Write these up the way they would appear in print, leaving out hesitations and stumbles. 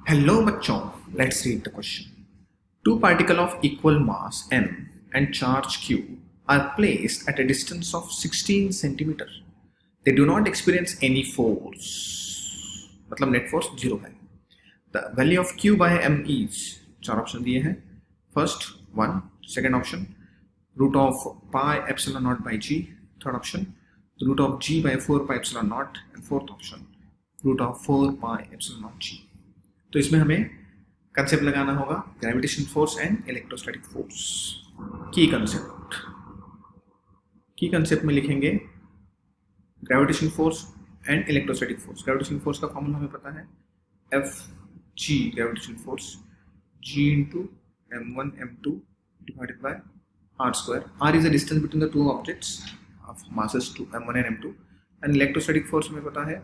Hello बच्चों, let's read the question. Two particles of equal mass m and charge q are placed at a distance of 16 centimeter. They do not experience any force. मतलब net force zero है. The value of q by m is चार option दिए हैं. First 1, second option root of pi epsilon naught by g, third option root of g by 4 pi epsilon naught, and fourth option root of 4 pi epsilon naught g. तो इसमें हमें concept लगाना होगा gravitation force and electrostatic force. की concept में लिखेंगे gravitation force and electrostatic force. Gravitation force का formula हमें पता है, F G gravitation force G into m1 m2 divided by r square. r is the distance between the two objects of masses two m1 and m2. And electrostatic force हमें पता है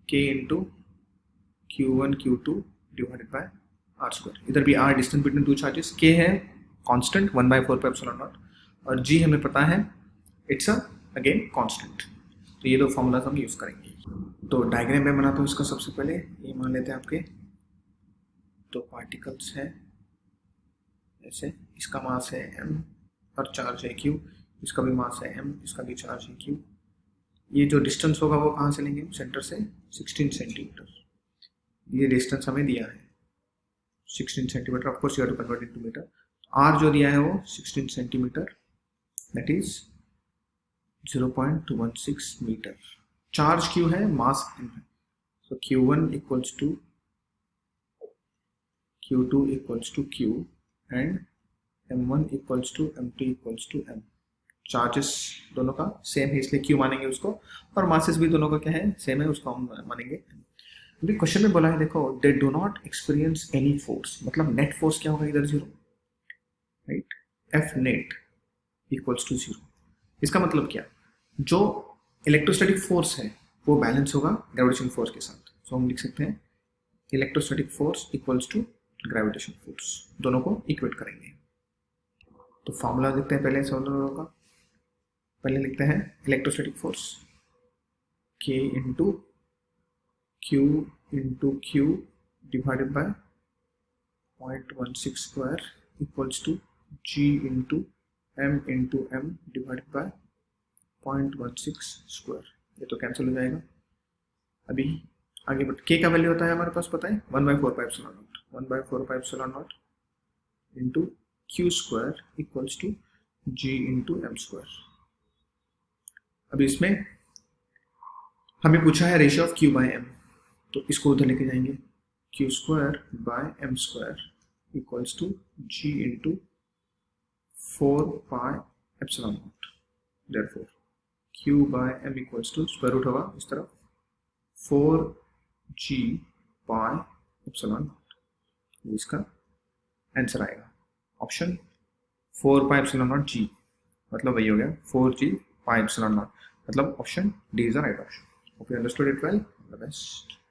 k into Q1 Q2 divided by r square. इधर भी r distance between two charges, k है constant 1/4 pi epsilon not और g हमें पता है इट्स अगेन कांस्टेंट. तो ये दो फॉर्मूलाज हम यूज करेंगे. तो डायग्राम में बनाता हूँ इसका. सबसे पहले ये मान लेते हैं आपके दो पार्टिकल्स हैं ऐसे, इसका मास है m और चार्ज है q, इसका भी मास है m, इसका भी चार्ज है q. ये जो डिस्टेंस होगा वो कहाँ से लेंगे, सेंटर से 16 सेंटीमीटर. ये डिस्टेंस हमें दिया है 16 centimetre. Of course you have to convert into metre. R जो दिया है वो 16 centimetre, that is 0.216 metre. Charge Q है, मास m है. So q1 equals to q2 equals to q and m1 equals to m2 equals to m. Charges दोनों का same है इसलिए q मानेंगे उसको, और मासेस भी दोनों का क्या है, सेम है, उसको हम मानेंगे. अभी क्वेश्चन में बोला है, देखो, they do not experience any force. मतलब नेट फोर्स क्या होगा इधर, zero, right. F net equals to zero. इसका मतलब क्या, जो इलेक्ट्रोस्टैटिक फोर्स है वो बैलेंस होगा ग्रेविटेशन फोर्स के साथ. सो हम लिख सकते हैं electrostatic force equals to gravitation force. दोनों को इक्वेट करेंगे. तो फॉर्मूला देखते हैं पहले दोनों का. पहले लिखते हैं electrostatic force K into Q into Q divided by 0.16 square equals to G into M divided by 0.16 square. ये तो कैंसिल हो जाएगा. अभी आगे बढ़, K का वैल्यू होता है हमारे पास पता है 1/4 pi epsilon naught. 1/4 pi epsilon naught into Q square equals to G into M square. अभी इसमें हमें पूछा है ratio of Q by M, तो इसको उधर लेके जाएंगे. Q square by M square equals to G into 4 pi epsilon naught. Therefore Q by M equals to square root होगा इस तरफ 4G पाई एप्सिलॉन नॉट. इसका आंसर आएगा option 4 pi epsilon not G. मतलब वही हो गया 4G पाई एप्सिलॉन नॉट. मतलब option D is the right option. Hope you understood it well. The best.